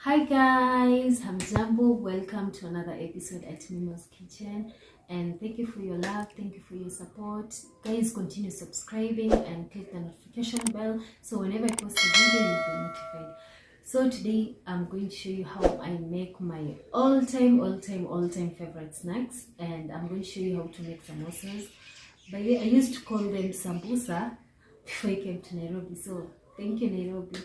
Hi guys, hamjambo. Welcome to another episode at Mimo's Kitchen, and thank you for your love, thank you for your support. Guys, continue subscribing and click the notification bell so whenever I post a video you'll be notified. So today I'm going to show you how I make my all-time favorite snacks, and I'm going to show you how to make samosas. By the way, I used to call them sambusa before I came to Nairobi, so thank you Nairobi.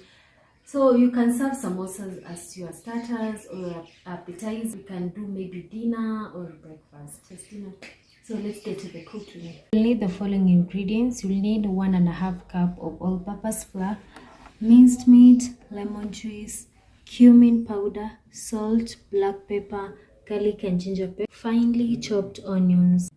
So you can serve samosas as your starters or appetizers. You can do maybe dinner or breakfast. Just dinner. So let's get to the cooking. You'll need the following ingredients. You'll need 1.5 cup of all-purpose flour, minced meat, lemon juice, cumin powder, salt, black pepper, garlic and ginger pepper, finely chopped onions.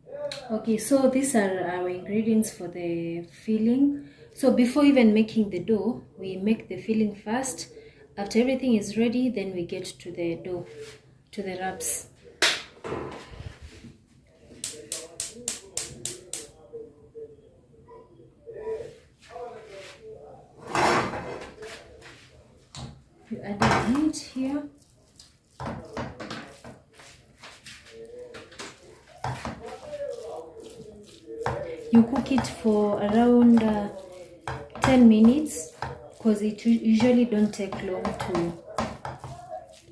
Okay, so these are our ingredients for the filling. So before even making the dough, we make the filling first. After everything is ready, then we get to the dough, to the wraps. You add the meat here. You cook it for around 10 minutes because it usually don't take long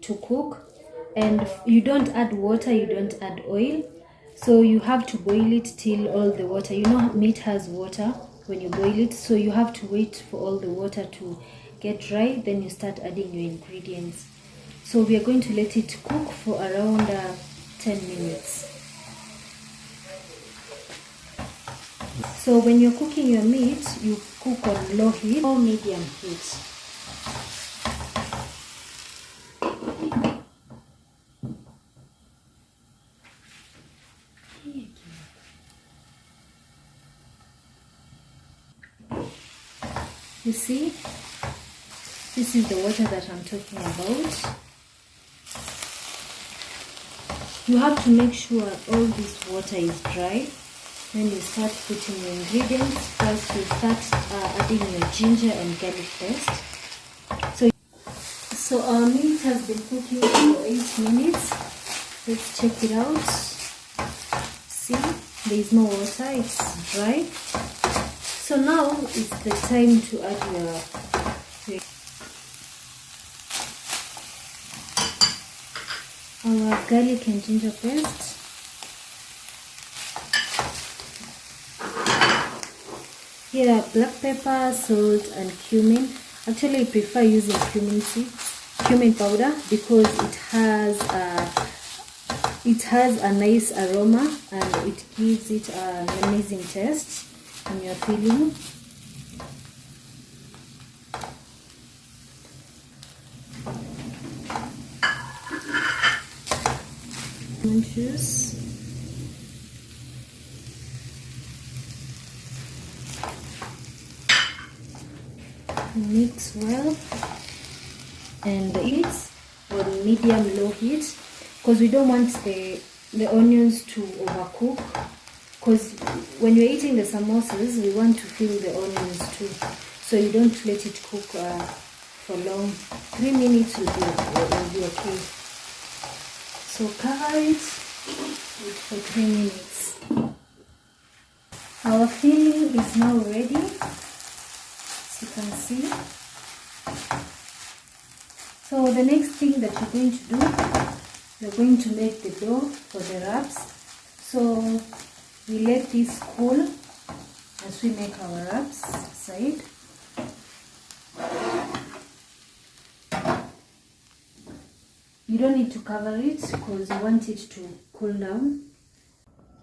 to cook, and you don't add water, you don't add oil, so you have to boil it till all the water, meat has water when you boil it, so you have to wait for all the water to get dry, then you start adding your ingredients. So we are going to let it cook for around 10 minutes. So when you're cooking your meat, you cook on low heat or medium heat. You see, this is the water that I'm talking about. You have to make sure all this water is dry. Then you start putting your ingredients. First you start adding your ginger and garlic paste. So our meat has been cooking for 8 minutes. Let's check it out. See, there is no water, it's dry. So now it's the time to add our garlic and ginger paste. Here are black pepper, salt and cumin. Actually I prefer using cumin powder because it has a nice aroma and it gives it an amazing taste in your filling. Lemon juice. Mix well and heat on medium low heat because we don't want the onions to overcook, because when you're eating the samosas we want to feel the onions too, so you don't let it cook for long. 3 minutes will be okay. So cover it for 3 minutes. Our filling is now ready. You can see. So the next thing that you're going to do, you're going to make the dough for the wraps. So we let this cool as we make our wraps aside. You don't need to cover it because you want it to cool down.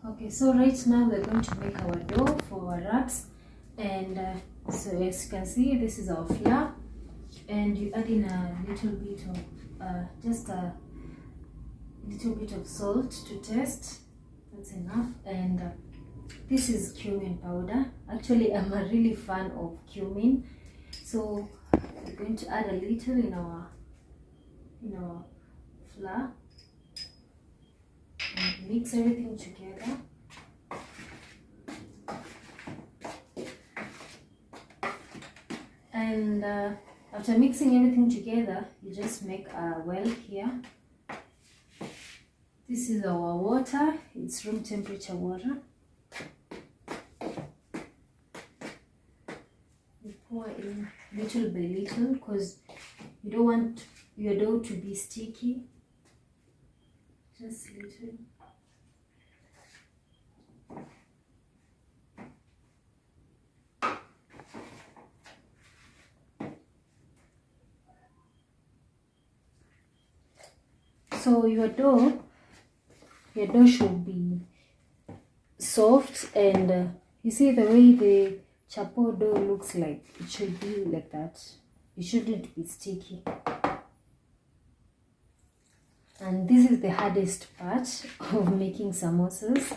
Okay, so right now we're going to make our dough for our wraps, and so as you can see, this is our flour, and you add in a little bit of just a little bit of salt to taste. That's enough. And this is cumin powder. Actually I'm a really fan of cumin, so we're going to add a little in our flour and mix everything together. And After mixing everything together, you just make a well here. This is our water. It's room temperature water. You pour in little by little because you don't want your dough to be sticky. Just little. So your dough should be soft, and you see the way the chapo dough looks like, it should be like that. It shouldn't be sticky. And this is the hardest part of making samosas,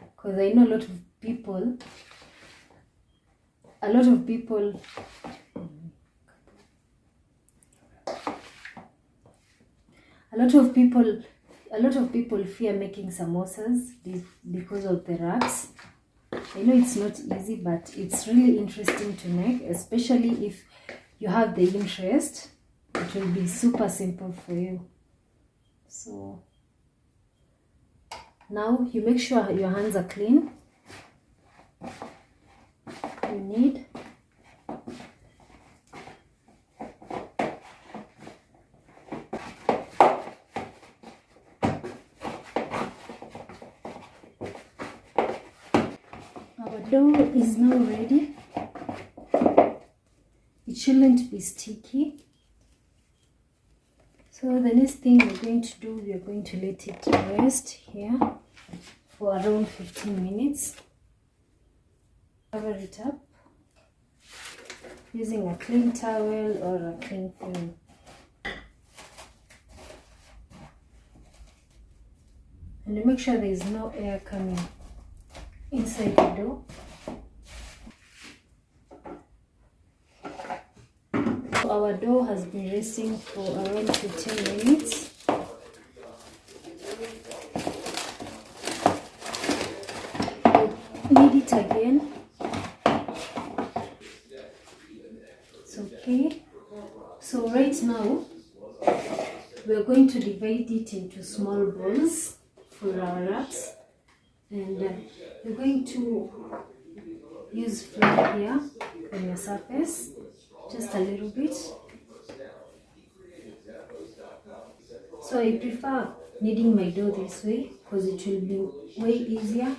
because I know a lot of people fear making samosas because of the wraps. I know it's not easy, but it's really interesting to make, especially if you have the interest. It will be super simple for you. So now you make sure your hands are clean. You need our dough is now ready. It shouldn't be sticky. So the next thing we're going to do, we are going to let it rest here for around 15 minutes. Cover it up using a clean towel or a clean foil. And make sure there is no air coming inside the dough. Our dough has been resting for around 15 minutes. Knead it again. It's okay. So right now we're going to divide it into small balls for our wraps, and we're going to use flour here on your surface, just a little bit. So I prefer kneading my dough this way because it will be way easier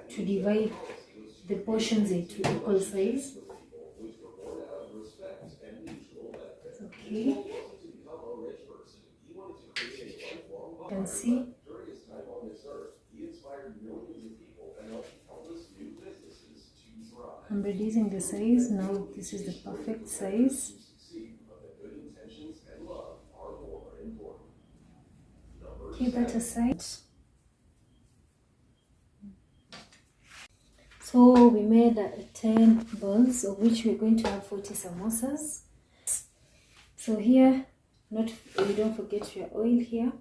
to divide the portions into equal size. Okay. You can see. I'm reducing the size. Now this is the perfect size. Keep that aside. So we made 10 balls, of which we're going to have 40 samosas. So here, you don't forget your oil here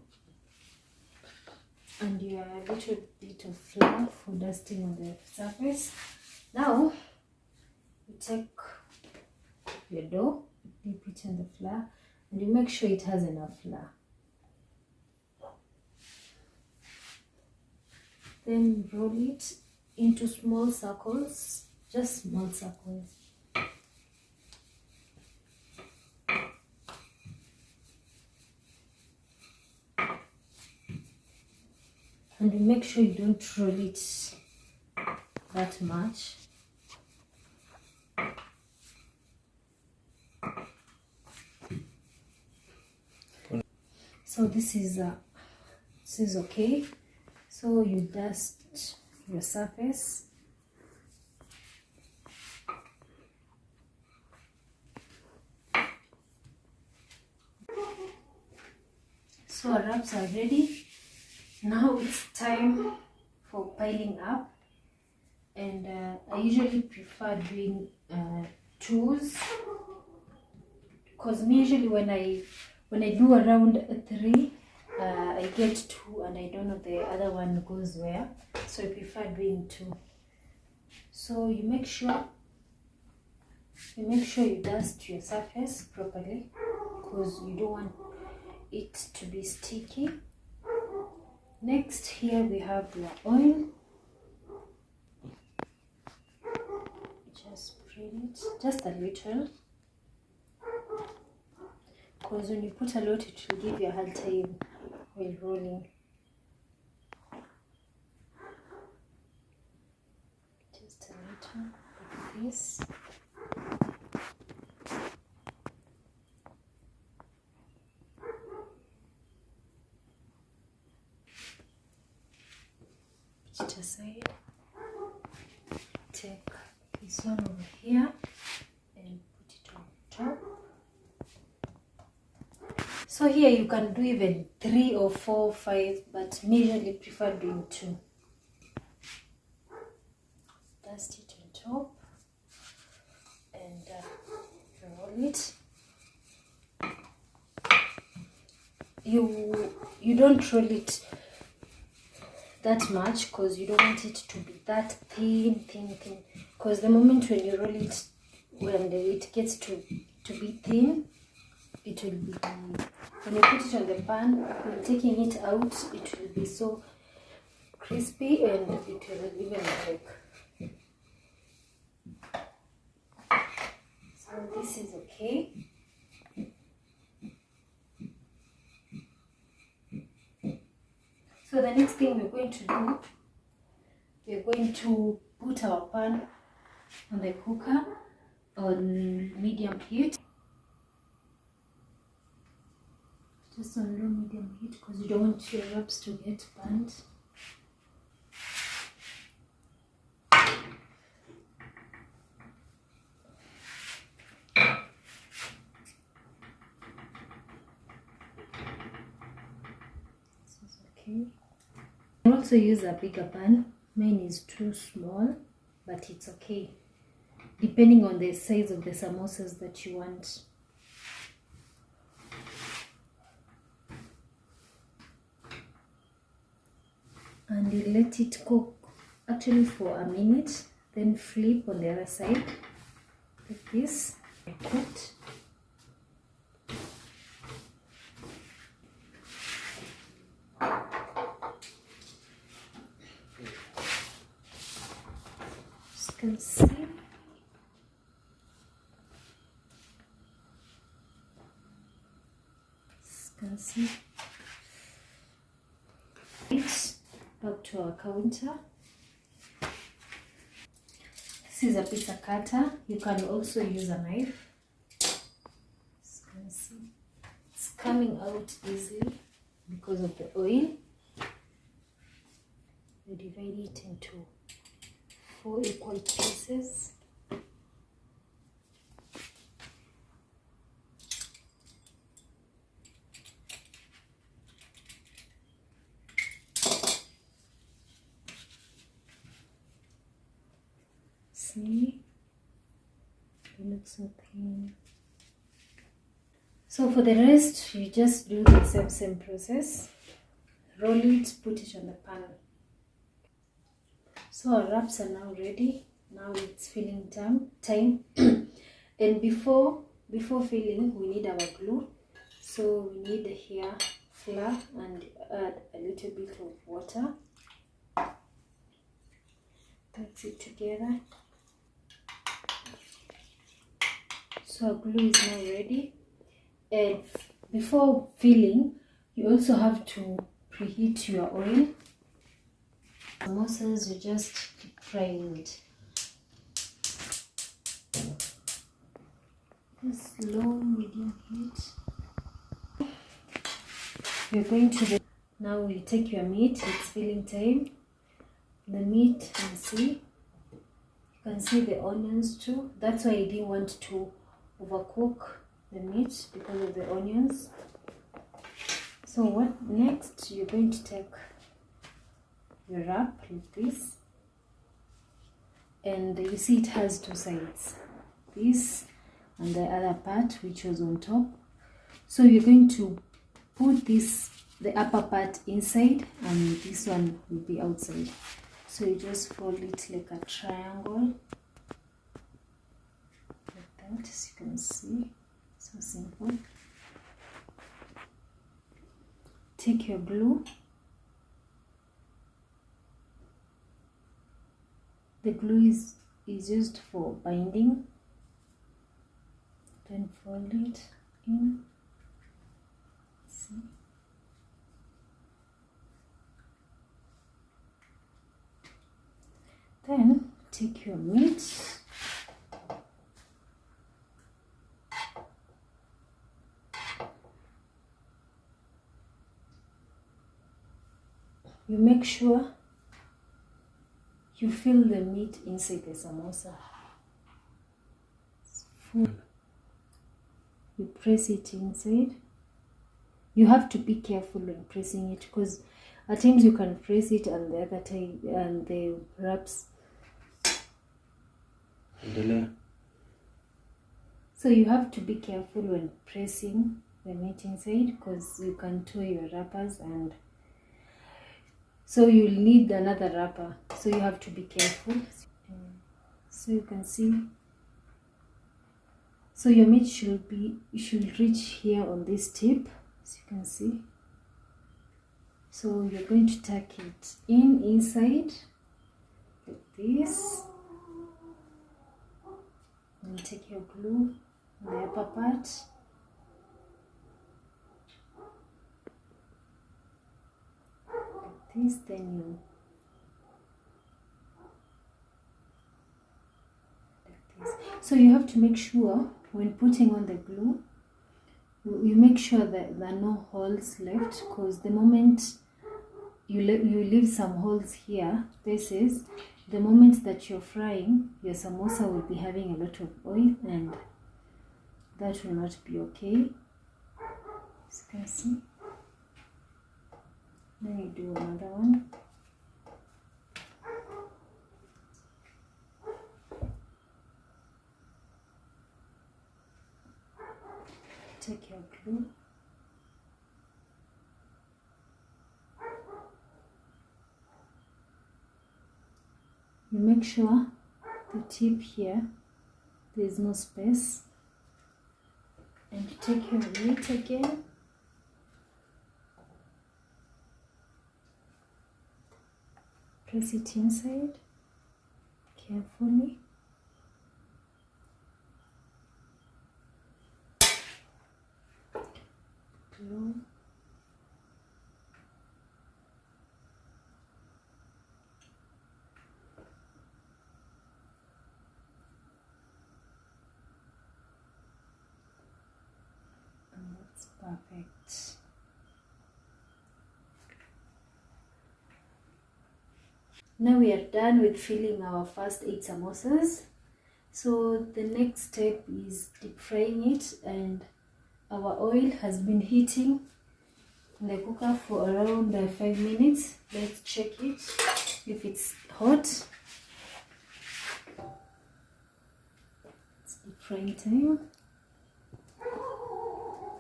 and your little bit of flour for dusting on the surface. Now you take your dough, dip it in the flour, and you make sure it has enough flour. Then roll it into small circles, just small circles. And you make sure you don't roll it that much. So this is okay. So you dust your surface. So our wraps are ready. Now it's time for piling up, and I usually prefer doing twos, because usually when I do around 3, I get 2 and I don't know the other one goes where, so I prefer doing 2. So you make sure You make sure you dust your surface properly because you don't want it to be sticky. Next, here we have your oil. Just spread it, just a little, because when you put a lot it will give you a hard time while rolling. Just a little like this. Put it aside. Take this one over here and put it on top. So here you can do even 3 or 4, 5, but usually prefer doing 2. Dust it on top and roll it. You don't roll it that much because you don't want it to be that thin, because the moment when you roll it, when it gets to be thin, it will be, when you put it on the pan, when taking it out, it will be so crispy and it will even break. So this is okay. So the next thing we're going to do, we're going to put our pan on the cooker on medium heat. Just on low medium heat because you don't want your wraps to get burnt. This is okay. You can also use a bigger pan. Mine is too small, but it's okay, depending on the size of the samosas that you want. And you let it cook actually for a minute, then flip on the other side like this. Cooked. As you can see, it's back to our counter. This is a pizza cutter. You can also use a knife. As you can see, it's coming out easily because of the oil. You divide it into 4 equal pieces. See, it looks so thin. So for the rest, you just do the same process. Roll it, put it on the pan. So our wraps are now ready. Now it's filling time. And before filling, we need our glue. So we need here flour and add a little bit of water. Mix it together. So our glue is now ready. And before filling, you also have to preheat your oil. Samosas, you just keep frying it. Just low, medium heat. You're going to now you take your meat. It's filling time. The meat, you can see the onions too. That's why I didn't want to overcook the meat because of the onions. So what next? You're going to take your wrap like this, and you see it has 2 sides, this and the other part which was on top. So you're going to put the upper part inside and this one will be outside. So you just fold it like a triangle like that, as you can see. So simple. Take your glue. The glue is used for binding. Then fold it in. See? Then take your meat. You make sure you fill the meat inside the samosa. Full. You press it inside. You have to be careful when pressing it, because at times you can press it and the other time and the wraps. So you have to be careful when pressing the meat inside, because you can tear your wrappers, and so you'll need another wrapper. So you have to be careful. So you can see. So your meat should reach here on this tip, as you can see. So you're going to tuck it inside like this. And take your glue on the upper part. Like this, then you like this. So you have to make sure when putting on the glue, you make sure that there are no holes left, because the moment you leave some holes here, spaces, the moment that you're frying, your samosa will be having a lot of oil, and that will not be okay. As you can see. Then you do another one. Take your glue. You make sure the tip here, there is no space. And you take your meat again. Press it inside carefully. Glue. And that's perfect. Now we are done with filling our first 8 samosas. So the next step is deep frying it, and our oil has been heating in the cooker for around 5 minutes. Let's check it if it's hot. It's deep frying time.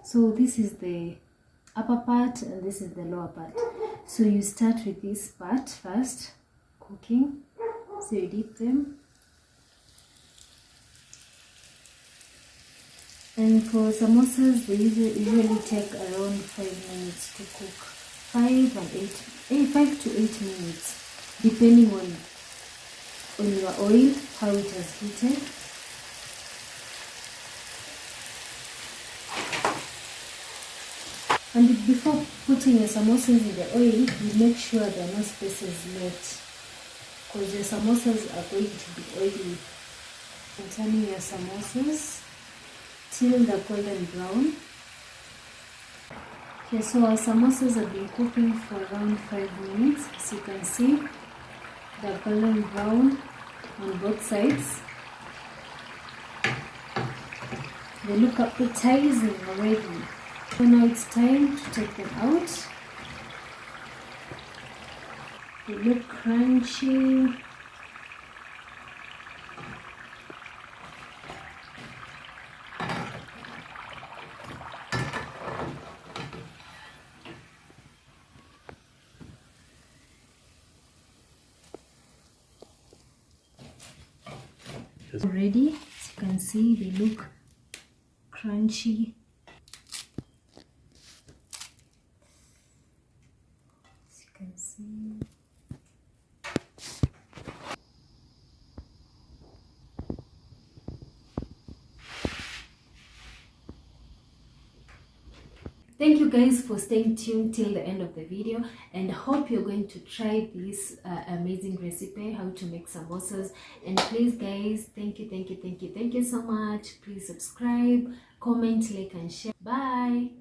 So this is the upper part and this is the lower part. So you start with this part first, cooking. So you dip them. And for samosas, they usually take around 5 minutes to cook. 5 to 8 minutes, depending on your oil, how it has heated. And before putting your samosas in the oil, you make sure there are no spaces left, because your samosas are going to be oily. And turning your samosas till they're golden brown. Okay, so our samosas have been cooking for around 5 minutes. As you can see, they're golden brown on both sides. They look appetizing already. So now it's time to take them out. They look crunchy. Ready, as you can see, they look crunchy. As you can see. Thank you guys for staying tuned till the end of the video, and I hope you're going to try this amazing recipe, how to make samosas. And please guys, thank you so much. Please subscribe, comment, like and share. Bye.